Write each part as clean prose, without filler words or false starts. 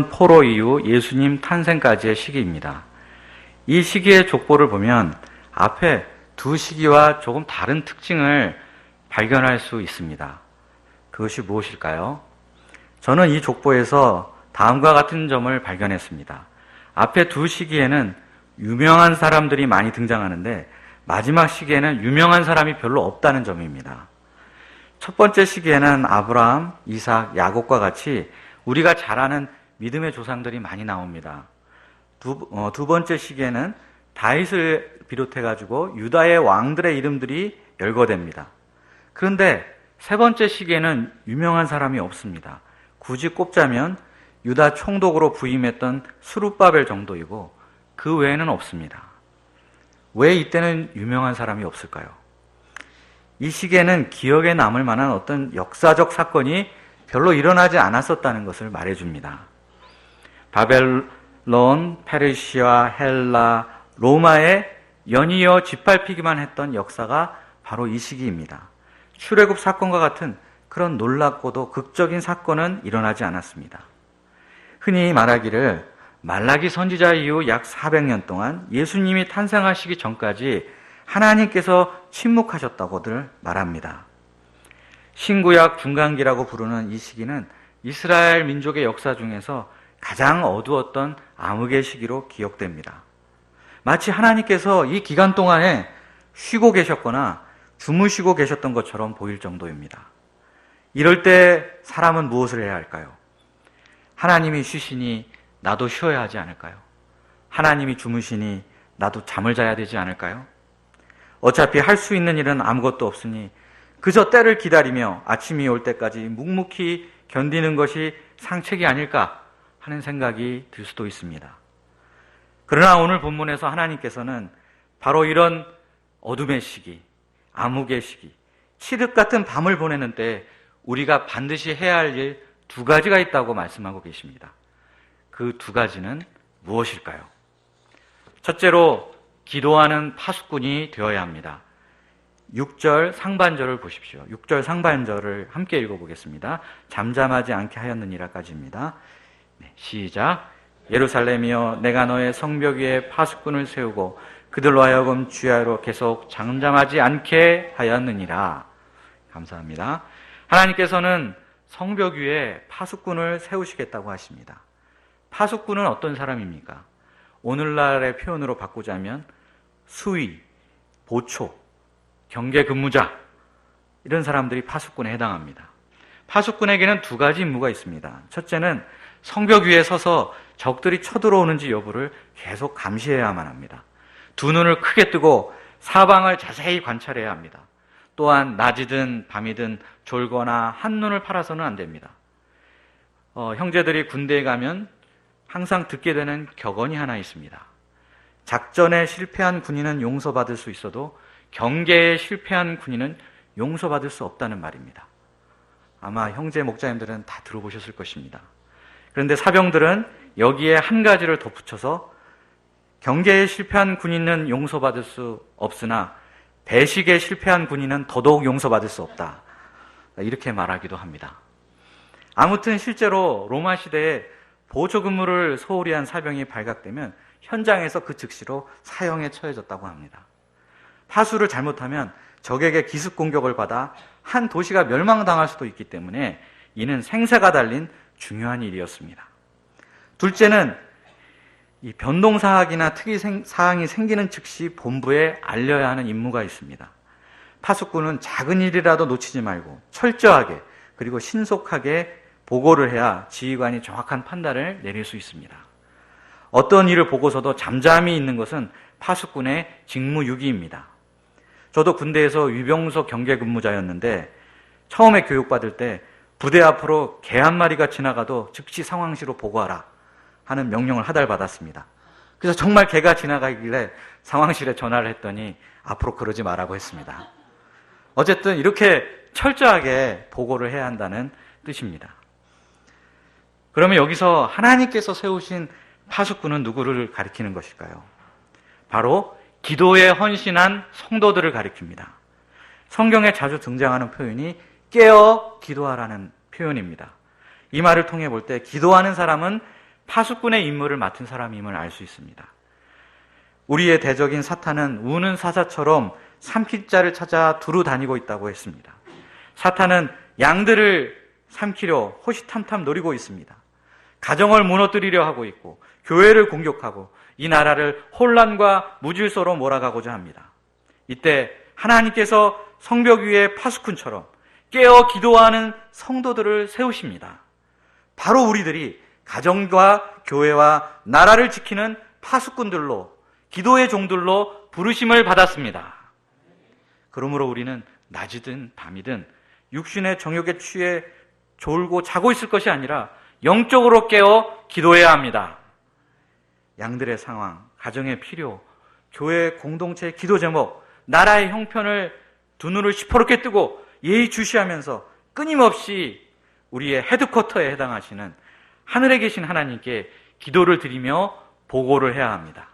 포로 이후 예수님 탄생까지의 시기입니다. 이 시기의 족보를 보면 앞에 두 시기와 조금 다른 특징을 발견할 수 있습니다. 그것이 무엇일까요? 저는 이 족보에서 다음과 같은 점을 발견했습니다. 앞에 두 시기에는 유명한 사람들이 많이 등장하는데 마지막 시기에는 유명한 사람이 별로 없다는 점입니다. 첫 번째 시기에는 아브라함, 이삭, 야곱과 같이 우리가 잘 아는 믿음의 조상들이 많이 나옵니다. 두 번째 시기에는 다윗을 비롯해가지고 유다의 왕들의 이름들이 열거됩니다. 그런데 세 번째 시기에는 유명한 사람이 없습니다. 굳이 꼽자면 유다 총독으로 부임했던 스룹바벨 정도이고 그 외에는 없습니다. 왜 이때는 유명한 사람이 없을까요? 이 시기에는 기억에 남을 만한 어떤 역사적 사건이 별로 일어나지 않았었다는 것을 말해줍니다. 바벨론, 페르시아, 헬라, 로마에 연이어 짓밟히기만 했던 역사가 바로 이 시기입니다. 출애굽 사건과 같은 그런 놀랍고도 극적인 사건은 일어나지 않았습니다. 흔히 말하기를 말라기 선지자 이후 약 400년 동안 예수님이 탄생하시기 전까지 하나님께서 침묵하셨다고들 말합니다. 신구약 중간기라고 부르는 이 시기는 이스라엘 민족의 역사 중에서 가장 어두웠던 암흑의 시기로 기억됩니다. 마치 하나님께서 이 기간 동안에 쉬고 계셨거나 주무시고 계셨던 것처럼 보일 정도입니다. 이럴 때 사람은 무엇을 해야 할까요? 하나님이 쉬시니 나도 쉬어야 하지 않을까요? 하나님이 주무시니 나도 잠을 자야 되지 않을까요? 어차피 할 수 있는 일은 아무것도 없으니 그저 때를 기다리며 아침이 올 때까지 묵묵히 견디는 것이 상책이 아닐까 하는 생각이 들 수도 있습니다. 그러나 오늘 본문에서 하나님께서는 바로 이런 어둠의 시기, 암흑의 시기, 칠흑 같은 밤을 보내는 때 우리가 반드시 해야 할 일 두 가지가 있다고 말씀하고 계십니다. 그 두 가지는 무엇일까요? 첫째로 기도하는 파수꾼이 되어야 합니다. 6절 상반절을 보십시오. 6절 상반절을 함께 읽어보겠습니다. 잠잠하지 않게 하였느니라까지입니다. 시작. 예루살렘이여 내가 너의 성벽 위에 파수꾼을 세우고 그들로 하여금 주야로 계속 잠잠하지 않게 하였느니라. 감사합니다. 하나님께서는 성벽 위에 파수꾼을 세우시겠다고 하십니다. 파수꾼은 어떤 사람입니까? 오늘날의 표현으로 바꾸자면 수위, 보초, 경계 근무자 이런 사람들이 파수꾼에 해당합니다. 파수꾼에게는 두 가지 임무가 있습니다. 첫째는 성벽 위에 서서 적들이 쳐들어오는지 여부를 계속 감시해야만 합니다. 두 눈을 크게 뜨고 사방을 자세히 관찰해야 합니다. 또한 낮이든 밤이든 졸거나 한눈을 팔아서는 안 됩니다. 형제들이 군대에 가면 항상 듣게 되는 격언이 하나 있습니다. 작전에 실패한 군인은 용서받을 수 있어도 경계에 실패한 군인은 용서받을 수 없다는 말입니다. 아마 형제 목자님들은 다 들어보셨을 것입니다. 그런데 사병들은 여기에 한 가지를 덧붙여서 경계에 실패한 군인은 용서받을 수 없으나 배식에 실패한 군인은 더더욱 용서받을 수 없다. 이렇게 말하기도 합니다. 아무튼 실제로 로마 시대에 보조 근무를 소홀히 한 사병이 발각되면 현장에서 그 즉시로 사형에 처해졌다고 합니다. 파수를 잘못하면 적에게 기습 공격을 받아 한 도시가 멸망당할 수도 있기 때문에 이는 생사가 달린 중요한 일이었습니다. 둘째는 이 변동사항이나 특이사항이 생기는 즉시 본부에 알려야 하는 임무가 있습니다. 파수꾼은 작은 일이라도 놓치지 말고 철저하게 그리고 신속하게 보고를 해야 지휘관이 정확한 판단을 내릴 수 있습니다. 어떤 일을 보고서도 잠잠히 있는 것은 파수꾼의 직무유기입니다. 저도 군대에서 위병소 경계 근무자였는데 처음에 교육받을 때 부대 앞으로 개 한 마리가 지나가도 즉시 상황실로 보고하라 하는 명령을 하달받았습니다. 그래서 정말 개가 지나가길래 상황실에 전화를 했더니 앞으로 그러지 말라고 했습니다. 어쨌든 이렇게 철저하게 보고를 해야 한다는 뜻입니다. 그러면 여기서 하나님께서 세우신 파수꾼은 누구를 가리키는 것일까요? 바로 기도에 헌신한 성도들을 가리킵니다. 성경에 자주 등장하는 표현이 깨어 기도하라는 표현입니다. 이 말을 통해 볼 때 기도하는 사람은 파수꾼의 임무를 맡은 사람임을 알 수 있습니다. 우리의 대적인 사탄은 우는 사자처럼 삼킬 자를 찾아 두루 다니고 있다고 했습니다. 사탄은 양들을 삼키려 호시탐탐 노리고 있습니다. 가정을 무너뜨리려 하고 있고 교회를 공격하고 이 나라를 혼란과 무질서로 몰아가고자 합니다. 이때 하나님께서 성벽 위에 파수꾼처럼 깨어 기도하는 성도들을 세우십니다. 바로 우리들이 가정과 교회와 나라를 지키는 파수꾼들로, 기도의 종들로 부르심을 받았습니다. 그러므로 우리는 낮이든 밤이든 육신의 정욕에 취해 졸고 자고 있을 것이 아니라 영적으로 깨어 기도해야 합니다. 양들의 상황, 가정의 필요, 교회 공동체의 기도 제목, 나라의 형편을 두 눈을 시퍼렇게 뜨고 예의주시하면서 끊임없이 우리의 헤드쿼터에 해당하시는 하늘에 계신 하나님께 기도를 드리며 보고를 해야 합니다.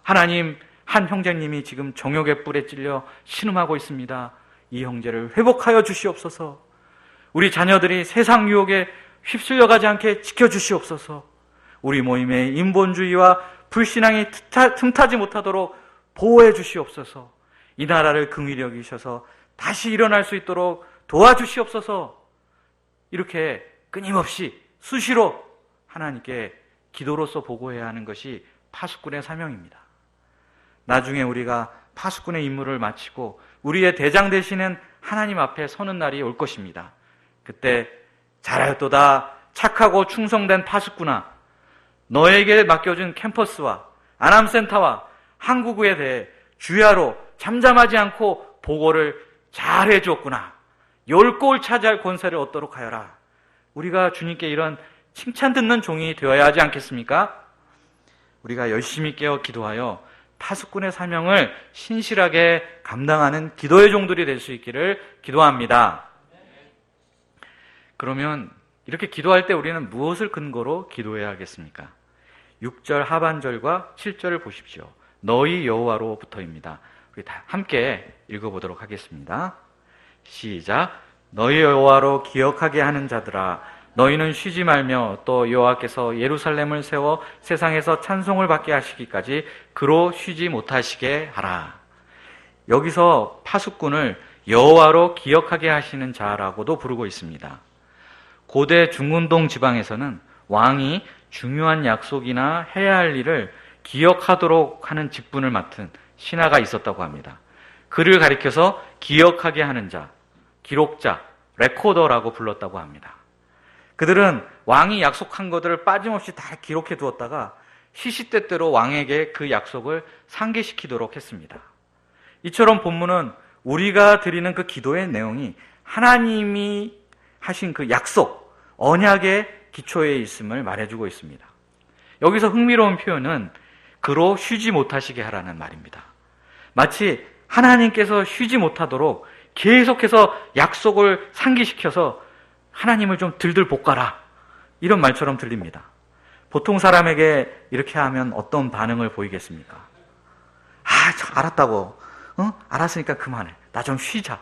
하나님, 한 형제님이 지금 정욕의 뿔에 찔려 신음하고 있습니다. 이 형제를 회복하여 주시옵소서. 우리 자녀들이 세상 유혹에 휩쓸려가지 않게 지켜주시옵소서. 우리 모임의 인본주의와 불신앙이 틈타지 못하도록 보호해 주시옵소서. 이 나라를 긍휼히 여기셔서 다시 일어날 수 있도록 도와주시옵소서. 이렇게 끊임없이 수시로 하나님께 기도로서 보고해야 하는 것이 파수꾼의 사명입니다. 나중에 우리가 파수꾼의 임무를 마치고 우리의 대장 되시는 하나님 앞에 서는 날이 올 것입니다. 그때 잘하였도다 착하고 충성된 파수꾼아, 너에게 맡겨준 캠퍼스와 아남센터와 한국에 대해 주야로 잠잠하지 않고 보고를 잘 해주었구나. 10골 차지할 권세를 얻도록 하여라. 우리가 주님께 이런 칭찬 듣는 종이 되어야 하지 않겠습니까? 우리가 열심히 깨어 기도하여 파수꾼의 사명을 신실하게 감당하는 기도의 종들이 될 수 있기를 기도합니다. 그러면 이렇게 기도할 때 우리는 무엇을 근거로 기도해야 하겠습니까? 6절 하반절과 7절을 보십시오. 너희 여호와로부터입니다. 우리 다 함께 읽어보도록 하겠습니다. 시작. 너희 여호와로 기억하게 하는 자들아, 너희는 쉬지 말며 또 여호와께서 예루살렘을 세워 세상에서 찬송을 받게 하시기까지 그로 쉬지 못하시게 하라. 여기서 파수꾼을 여호와로 기억하게 하시는 자라고도 부르고 있습니다. 고대 중운동 지방에서는 왕이 중요한 약속이나 해야 할 일을 기억하도록 하는 직분을 맡은 신하가 있었다고 합니다. 그를 가리켜서 기억하게 하는 자, 기록자, 레코더라고 불렀다고 합니다. 그들은 왕이 약속한 것들을 빠짐없이 다 기록해 두었다가 시시때때로 왕에게 그 약속을 상기시키도록 했습니다. 이처럼 본문은 우리가 드리는 그 기도의 내용이 하나님이 하신 그 약속, 언약의 기초에 있음을 말해주고 있습니다. 여기서 흥미로운 표현은 그로 쉬지 못하시게 하라는 말입니다. 마치 하나님께서 쉬지 못하도록 계속해서 약속을 상기시켜서 하나님을 좀 들들 볶아라, 이런 말처럼 들립니다. 보통 사람에게 이렇게 하면 어떤 반응을 보이겠습니까? 알았다고. 알았으니까 그만해. 나 좀 쉬자.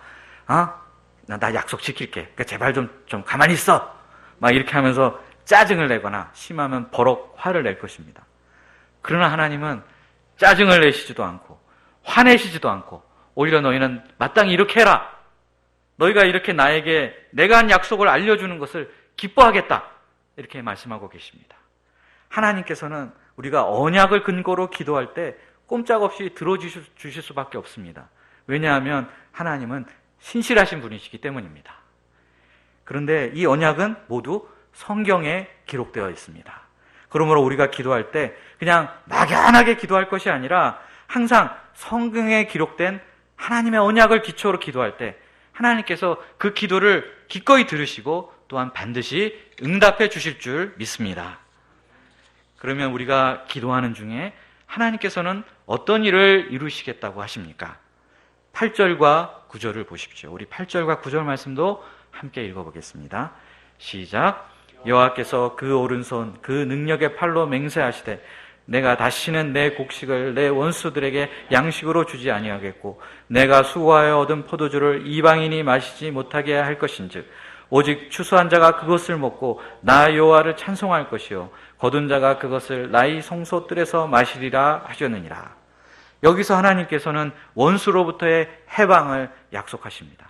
나 약속 지킬게. 그러니까 제발 좀 가만히 있어. 막 이렇게 하면서 짜증을 내거나 심하면 버럭 화를 낼 것입니다. 그러나 하나님은 짜증을 내시지도 않고 화내시지도 않고 오히려 너희는 마땅히 이렇게 해라. 너희가 이렇게 나에게 내가 한 약속을 알려주는 것을 기뻐하겠다. 이렇게 말씀하고 계십니다. 하나님께서는 우리가 언약을 근거로 기도할 때 꼼짝없이 들어주실 수밖에 없습니다. 왜냐하면 하나님은 신실하신 분이시기 때문입니다. 그런데 이 언약은 모두 성경에 기록되어 있습니다. 그러므로 우리가 기도할 때 그냥 막연하게 기도할 것이 아니라 항상 성경에 기록된 하나님의 언약을 기초로 기도할 때 하나님께서 그 기도를 기꺼이 들으시고 또한 반드시 응답해 주실 줄 믿습니다. 그러면 우리가 기도하는 중에 하나님께서는 어떤 일을 이루시겠다고 하십니까? 8절과 9절을 보십시오. 우리 8절과 9절 말씀도 함께 읽어보겠습니다. 시작. 여호와께서 그 오른손 그 능력의 팔로 맹세하시되 내가 다시는 내 곡식을 내 원수들에게 양식으로 주지 아니하겠고 내가 수고하여 얻은 포도주를 이방인이 마시지 못하게 할 것인즉 오직 추수한 자가 그것을 먹고 나 여호와를 찬송할 것이요 거둔 자가 그것을 나의 성소뜰에서 마시리라 하셨느니라. 여기서 하나님께서는 원수로부터의 해방을 약속하십니다.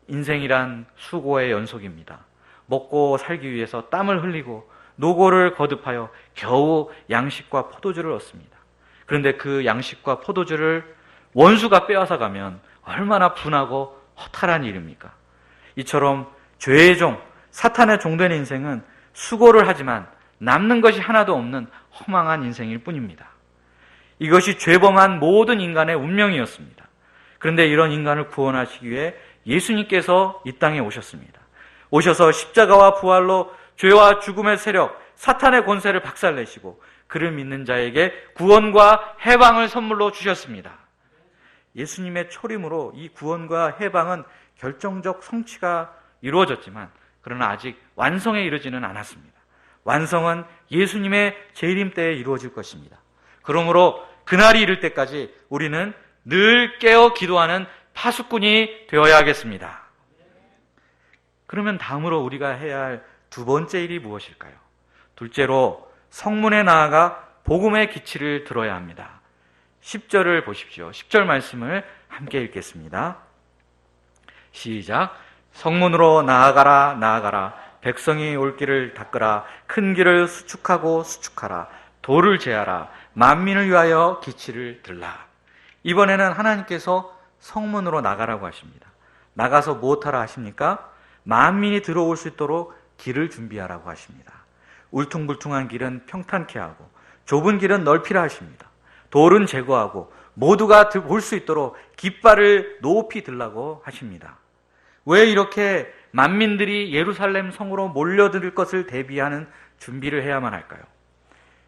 인생이란 수고의 연속입니다. 먹고 살기 위해서 땀을 흘리고 노고를 거듭하여 겨우 양식과 포도주를 얻습니다. 그런데 그 양식과 포도주를 원수가 빼앗아 가면 얼마나 분하고 허탈한 일입니까? 이처럼 죄의 종, 사탄의 종된 인생은 수고를 하지만 남는 것이 하나도 없는 허망한 인생일 뿐입니다. 이것이 죄범한 모든 인간의 운명이었습니다. 그런데 이런 인간을 구원하시기 위해 예수님께서 이 땅에 오셨습니다. 오셔서 십자가와 부활로 죄와 죽음의 세력, 사탄의 권세를 박살내시고 그를 믿는 자에게 구원과 해방을 선물로 주셨습니다. 예수님의 초림으로 이 구원과 해방은 결정적 성취가 이루어졌지만 그러나 아직 완성에 이르지는 않았습니다. 완성은 예수님의 재림 때에 이루어질 것입니다. 그러므로 그날이 이를 때까지 우리는 늘 깨어 기도하는 파수꾼이 되어야 하겠습니다. 그러면 다음으로 우리가 해야 할 두 번째 일이 무엇일까요? 둘째로 성문에 나아가 복음의 기치를 들어야 합니다. 10절을 보십시오. 10절 말씀을 함께 읽겠습니다. 시작. 성문으로 나아가라 나아가라 백성이 올 길을 닦으라 큰 길을 수축하고 수축하라 돌을 제하라 만민을 위하여 기치를 들라. 이번에는 하나님께서 성문으로 나가라고 하십니다. 나가서 무엇하라 하십니까? 만민이 들어올 수 있도록 길을 준비하라고 하십니다. 울퉁불퉁한 길은 평탄케 하고 좁은 길은 넓히라 하십니다. 돌은 제거하고 모두가 볼 수 있도록 깃발을 높이 들라고 하십니다. 왜 이렇게 만민들이 예루살렘 성으로 몰려들 것을 대비하는 준비를 해야만 할까요?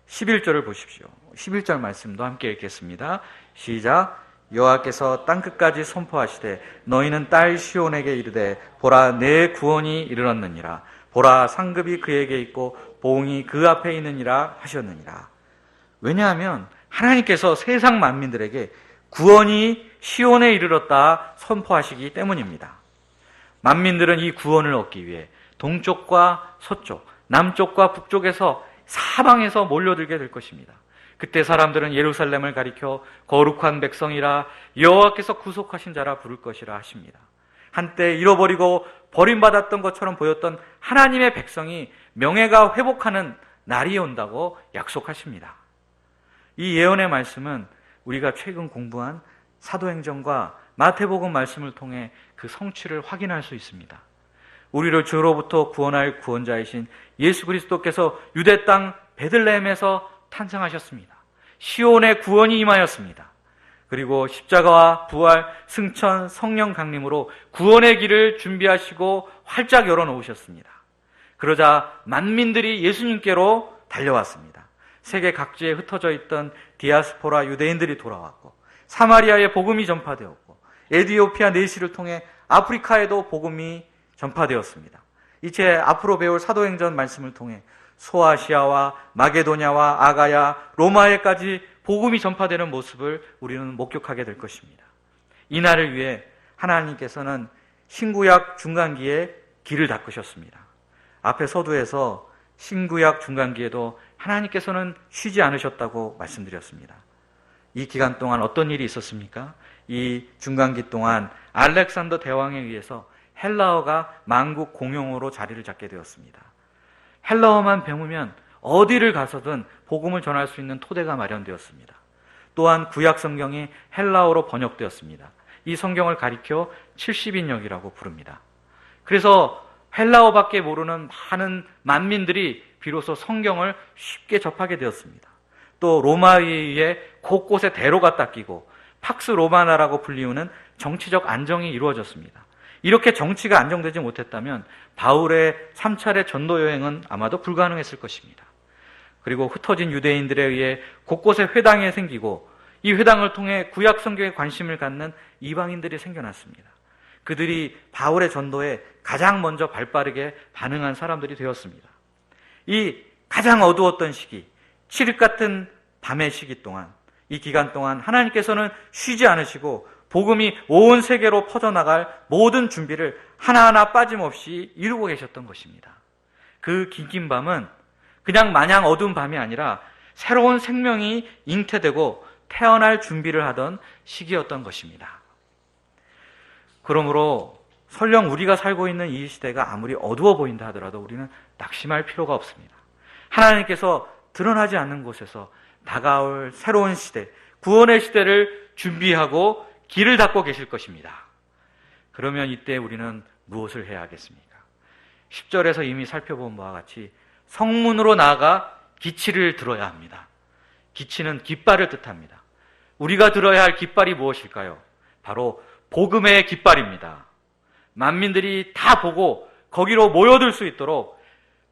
11절을 보십시오. 11절 말씀도 함께 읽겠습니다. 시작. 여호와께서 땅끝까지 선포하시되 너희는 딸 시온에게 이르되 보라 내 구원이 이르렀느니라. 보라 상급이 그에게 있고 보응이 그 앞에 있느니라 하셨느니라. 왜냐하면 하나님께서 세상 만민들에게 구원이 시온에 이르렀다 선포하시기 때문입니다. 만민들은 이 구원을 얻기 위해 동쪽과 서쪽, 남쪽과 북쪽에서 사방에서 몰려들게 될 것입니다. 그때 사람들은 예루살렘을 가리켜 거룩한 백성이라 여호와께서 구속하신 자라 부를 것이라 하십니다. 한때 잃어버리고 버림받았던 것처럼 보였던 하나님의 백성이 명예가 회복하는 날이 온다고 약속하십니다. 이 예언의 말씀은 우리가 최근 공부한 사도행전과 마태복음 말씀을 통해 그 성취를 확인할 수 있습니다. 우리를 죄로부터 구원할 구원자이신 예수 그리스도께서 유대 땅 베들레헴에서 탄생하셨습니다. 시온의 구원이 임하였습니다. 그리고 십자가와 부활, 승천, 성령 강림으로 구원의 길을 준비하시고 활짝 열어놓으셨습니다. 그러자 만민들이 예수님께로 달려왔습니다. 세계 각지에 흩어져 있던 디아스포라 유대인들이 돌아왔고 사마리아에 복음이 전파되었고 에티오피아 내시를 통해 아프리카에도 복음이 전파되었습니다. 이제 앞으로 배울 사도행전 말씀을 통해 소아시아와 마게도냐와 아가야, 로마에까지 복음이 전파되는 모습을 우리는 목격하게 될 것입니다. 이날을 위해 하나님께서는 신구약 중간기에 길을 닦으셨습니다. 앞에 서두에서 신구약 중간기에도 하나님께서는 쉬지 않으셨다고 말씀드렸습니다. 이 기간 동안 어떤 일이 있었습니까? 이 중간기 동안 알렉산더 대왕에 의해서 헬라어가 만국 공용어로 자리를 잡게 되었습니다. 헬라어만 배우면 어디를 가서든 복음을 전할 수 있는 토대가 마련되었습니다. 또한 구약 성경이 헬라어로 번역되었습니다. 이 성경을 가리켜 70인역이라고 부릅니다. 그래서 헬라어밖에 모르는 많은 만민들이 비로소 성경을 쉽게 접하게 되었습니다. 또 로마에 의해 곳곳에 대로가 닦이고 팍스 로마나라고 불리우는 정치적 안정이 이루어졌습니다. 이렇게 정치가 안정되지 못했다면 바울의 3차례 전도 여행은 아마도 불가능했을 것입니다. 그리고 흩어진 유대인들에 의해 곳곳에 회당이 생기고 이 회당을 통해 구약 성경에 관심을 갖는 이방인들이 생겨났습니다. 그들이 바울의 전도에 가장 먼저 발빠르게 반응한 사람들이 되었습니다. 이 가장 어두웠던 시기, 칠흑 같은 밤의 시기 동안, 이 기간 동안 하나님께서는 쉬지 않으시고 복음이 온 세계로 퍼져나갈 모든 준비를 하나하나 빠짐없이 이루고 계셨던 것입니다. 그 긴긴 밤은 그냥 마냥 어두운 밤이 아니라 새로운 생명이 잉태되고 태어날 준비를 하던 시기였던 것입니다. 그러므로 설령 우리가 살고 있는 이 시대가 아무리 어두워 보인다 하더라도 우리는 낙심할 필요가 없습니다. 하나님께서 드러나지 않는 곳에서 다가올 새로운 시대, 구원의 시대를 준비하고 길을 닦고 계실 것입니다. 그러면 이때 우리는 무엇을 해야 하겠습니까? 10절에서 이미 살펴본 바와 같이 성문으로 나아가 기치를 들어야 합니다. 기치는 깃발을 뜻합니다. 우리가 들어야 할 깃발이 무엇일까요? 바로 복음의 깃발입니다. 만민들이 다 보고 거기로 모여들 수 있도록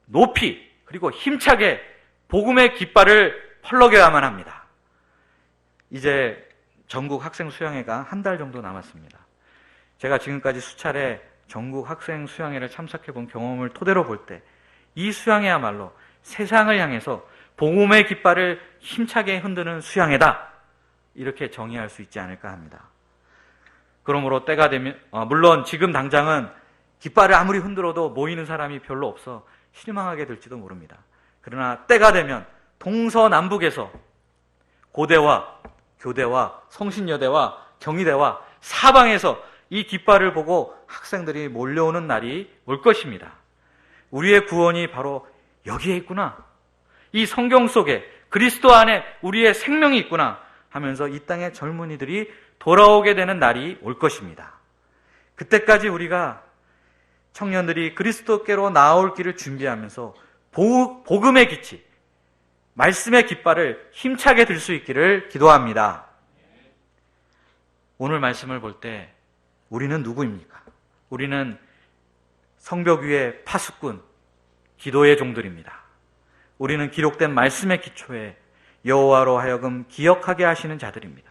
높이 그리고 힘차게 복음의 깃발을 펄럭여야만 합니다. 이제 전국 학생 수양회가 한 달 정도 남았습니다. 제가 지금까지 수차례 전국 학생 수양회를 참석해 본 경험을 토대로 볼 때 이 수양회야말로 세상을 향해서 복음의 깃발을 힘차게 흔드는 수양회다, 이렇게 정의할 수 있지 않을까 합니다. 그러므로 때가 되면 물론 지금 당장은 깃발을 아무리 흔들어도 모이는 사람이 별로 없어 실망하게 될지도 모릅니다. 그러나 때가 되면 동서남북에서 고대와 교대와 성신여대와 경희대와 사방에서 이 깃발을 보고 학생들이 몰려오는 날이 올 것입니다. 우리의 구원이 바로 여기에 있구나, 이 성경 속에 그리스도 안에 우리의 생명이 있구나 하면서 이 땅의 젊은이들이 돌아오게 되는 날이 올 것입니다. 그때까지 우리가 청년들이 그리스도께로 나아올 길을 준비하면서 복음의 기치, 말씀의 깃발을 힘차게 들 수 있기를 기도합니다. 오늘 말씀을 볼 때 우리는 누구입니까? 우리는 성벽 위의 파수꾼, 기도의 종들입니다. 우리는 기록된 말씀의 기초에 여호와로 하여금 기억하게 하시는 자들입니다.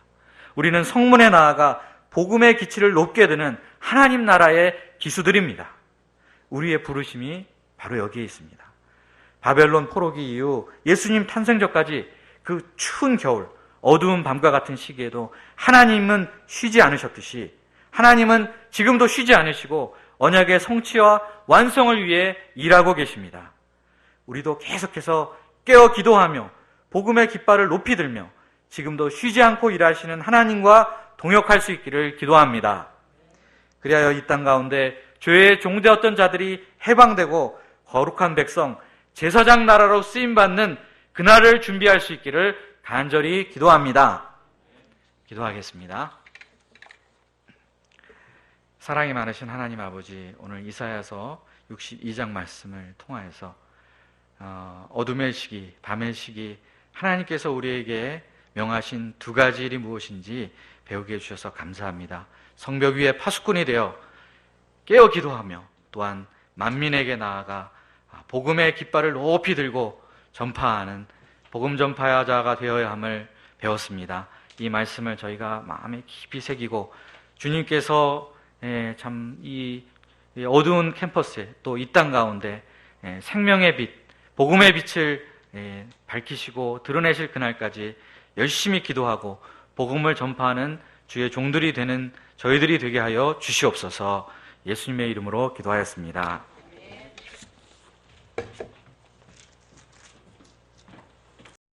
우리는 성문에 나아가 복음의 기치를 높게 드는 하나님 나라의 기수들입니다. 우리의 부르심이 바로 여기에 있습니다. 바벨론 포로기 이후 예수님 탄생전까지 그 추운 겨울, 어두운 밤과 같은 시기에도 하나님은 쉬지 않으셨듯이 하나님은 지금도 쉬지 않으시고 언약의 성취와 완성을 위해 일하고 계십니다. 우리도 계속해서 깨어 기도하며 복음의 깃발을 높이 들며 지금도 쉬지 않고 일하시는 하나님과 동역할 수 있기를 기도합니다. 그리하여 이 땅 가운데 죄의 종되었던 자들이 해방되고 거룩한 백성, 제사장 나라로 쓰임받는 그날을 준비할 수 있기를 간절히 기도합니다. 기도하겠습니다. 사랑이 많으신 하나님 아버지, 오늘 이사야서 62장 말씀을 통하여서 어둠의 시기, 밤의 시기, 하나님께서 우리에게 명하신 두 가지 일이 무엇인지 배우게 해주셔서 감사합니다. 성벽 위에 파수꾼이 되어 깨어 기도하며 또한 만민에게 나아가 복음의 깃발을 높이 들고 전파하는 복음 전파자가 되어야 함을 배웠습니다. 이 말씀을 저희가 마음에 깊이 새기고 주님께서 참 이 어두운 캠퍼스에 또 이 땅 가운데 생명의 빛, 복음의 빛을 밝히시고 드러내실 그날까지 열심히 기도하고 복음을 전파하는 주의 종들이 되는 저희들이 되게 하여 주시옵소서. 예수님의 이름으로 기도하였습니다.